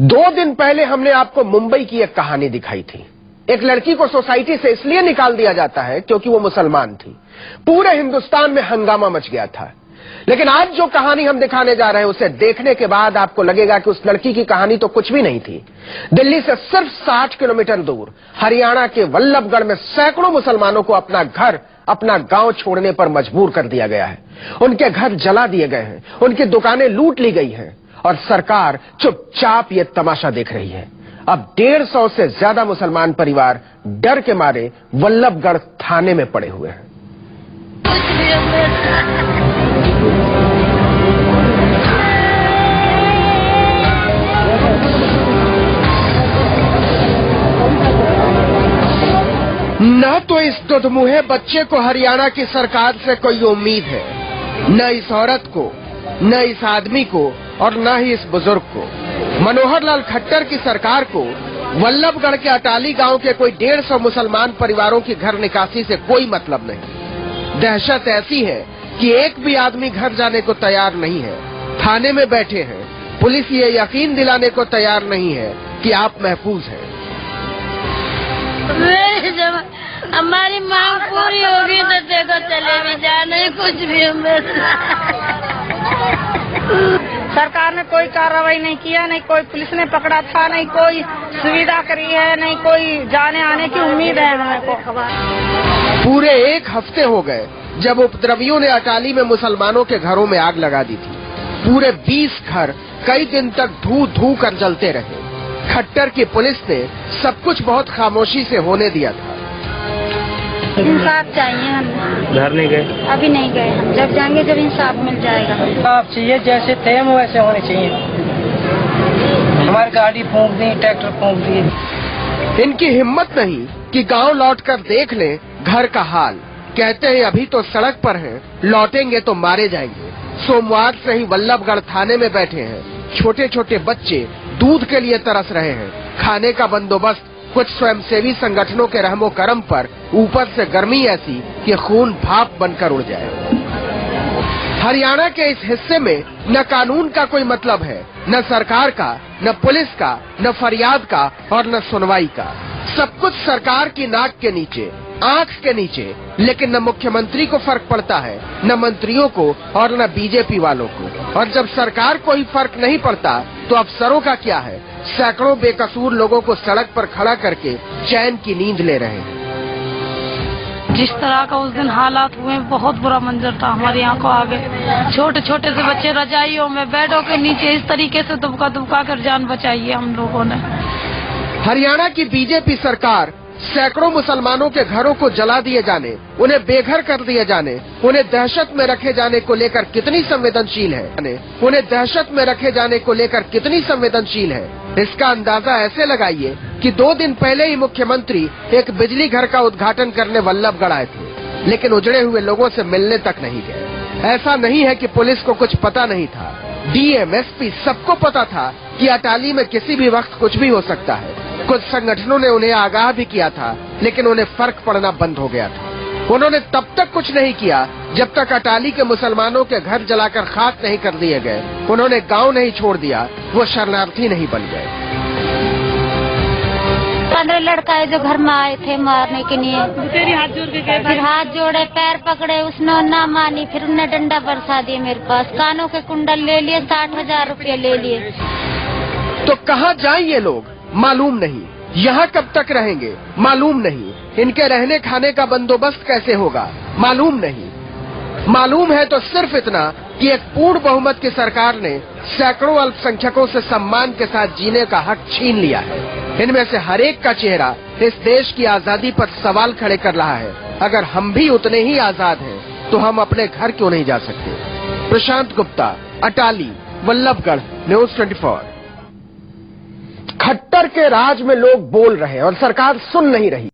2 दिन पहले हमने आपको मुंबई की एक कहानी दिखाई थी। एक लड़की को सोसाइटी से इसलिए निकाल दिया जाता है क्योंकि वो मुसलमान थी। पूरे हिंदुस्तान में हंगामा मच गया था। लेकिन आज जो कहानी हम दिखाने जा रहे हैं उसे देखने के बाद आपको लगेगा कि उस लड़की की कहानी तो कुछ भी नहीं थी। दिल्ली से सिर्फ 60 किलोमीटर दूर हरियाणा के वल्लभगढ़ में सैकड़ों मुसलमानों को अपना घर, अपना गांव छोड़ने पर मजबूर कर दिया गया है। उनके घर जला दिए गए हैं, उनकी दुकानें लूट ली गई हैं और सरकार चुपचाप ये तमाशा देख रही है। अब 150 से ज्यादा मुसलमान परिवार डर के मारे वल्लभगढ़ थाने में पड़े हुए हैं। न तो इस दुधमुहे बच्चे को हरियाणा की सरकार से कोई उम्मीद है, न इस औरत को, न इस आदमी को और न ही इस बुजुर्ग को। मनोहर लाल खट्टर की सरकार को वल्लभगढ़ के अटाली गांव के कोई 150 मुसलमान परिवारों की घर निकासी से कोई मतलब नहीं। दहशत ऐसी है कि एक भी आदमी घर जाने को तैयार नहीं है। थाने में बैठे हैं, पुलिस ये यकीन दिलाने को तैयार नहीं है कि आप महफूज हैं। जब हमारी मांग पूरी होगी तो देखो चले भी जाने कुछ भी सरकार ने कोई कार्रवाई नहीं किया, नहीं कोई पुलिस ने पकड़ा था, नहीं कोई सुविधा करी है, नहीं कोई जाने आने की उम्मीद है हमें को। पूरे 1 हफ्ते हो गए जब उपद्रवियों ने अटाली में मुसलमानों के घरों में आग लगा दी थी। पूरे 20 घर कई दिन तक धू धू कर जलते रहे। खट्टर की पुलिस ने सब कुछ बहुत खामोशी से होने दिया था। इंसाफ चाहिए हमें। घर नहीं गए? अभी नहीं गए, हम जब जाएंगे जब इंसाफ मिल जाएगा। इंसाफ चाहिए, जैसे थे हम वैसे होने चाहिए। हमारी गाड़ी फूंक दी, ट्रैक्टर फूंक दिए। इनकी हिम्मत नहीं कि गांव लौटकर देख लें घर का हाल। कहते हैं अभी तो सड़क पर हैं, लौटेंगे तो मारे जाएंगे। सोमवार से ही वल्लभगढ़ थाने में बैठे हैं। छोटे छोटे बच्चे दूध के लिए तरस रहे हैं। खाने का बंदोबस्त कुछ स्वयंसेवी संगठनों के रहमो करम पर, ऊपर से गर्मी ऐसी कि खून भाप बनकर उड़ जाए। हरियाणा के इस हिस्से में न कानून का कोई मतलब है, न सरकार का, न पुलिस का, न फरियाद का और न सुनवाई का। सब कुछ सरकार की नाक के नीचे, आंख के नीचे। लेकिन न मुख्यमंत्री को फर्क पड़ता है, न मंत्रियों को और न बीजेपी वालों को। और जब सरकार को ही फर्क नहीं पड़ता तो अफसरों का क्या है? सैकड़ों बेकसूर लोगों को सड़क पर खड़ा करके चैन की नींद ले रहे हैं। जिस तरह का उस दिन हालात हुए, बहुत बुरा मंजर था हमारी आंखों आगे। छोटे छोटे से बच्चे रजाइयों में, बेडों के नीचे इस तरीके से दुबका दुबका कर जान बचाई है हम लोगों ने। हरियाणा की बीजेपी सरकार सैकड़ों मुसलमानों के घरों को जला दिए जाने, उन्हें बेघर कर दिए जाने, उन्हें दहशत में रखे जाने को लेकर कितनी संवेदनशील है। उन्हें दहशत में रखे जाने को लेकर कितनी संवेदनशील है, इसका अंदाजा ऐसे लगाइए कि 2 दिन पहले ही मुख्यमंत्री एक बिजली घर का उद्घाटन करने वल्लभगढ़ आए थे, लेकिन उजड़े हुए लोगों से मिलने तक नहीं गए। ऐसा नहीं है कि पुलिस को कुछ पता नहीं था। डीएम, एसपी सबको पता था कि अटाली में किसी भी वक्त कुछ भी हो सकता है। कुछ संगठनों ने उन्हें आगाह भी किया था, लेकिन उन्हें फर्क पड़ना बंद हो गया था। उन्होंने तब तक कुछ नहीं किया जब तक अटाली के मुसलमानों के घर जलाकर खाक नहीं कर दिए गए। उन्होंने गांव नहीं छोड़ दिया, वो शरणार्थी नहीं बन गए। 15 लड़का है जो घर में आए थे मारने के लिए। फिर हाथ जोड़े, पैर पकड़े, उसने ना मानी। फिर उन्होंने डंडा बरसा दिया मेरे पास, कानों के कुंडल ले लिए, 60,000 रुपये ले लिए। तो कहाँ जाएं ये लोग मालूम नहीं, यहाँ कब तक रहेंगे मालूम नहीं, इनके रहने खाने का बंदोबस्त कैसे होगा मालूम नहीं। मालूम है तो सिर्फ इतना कि एक पूर्ण बहुमत की सरकार ने सैकड़ों अल्पसंख्यकों से सम्मान के साथ जीने का हक छीन लिया है। इनमें से हर एक का चेहरा इस देश की आजादी पर सवाल खड़े कर रहा है। अगर हम भी उतने ही आजाद हैं तो हम अपने घर क्यों नहीं जा सकते? प्रशांत गुप्ता, अटाली, वल्लभगढ़, न्यूज़ 24। खट्टर के राज में लोग बोल रहे हैं और सरकार सुन नहीं रही।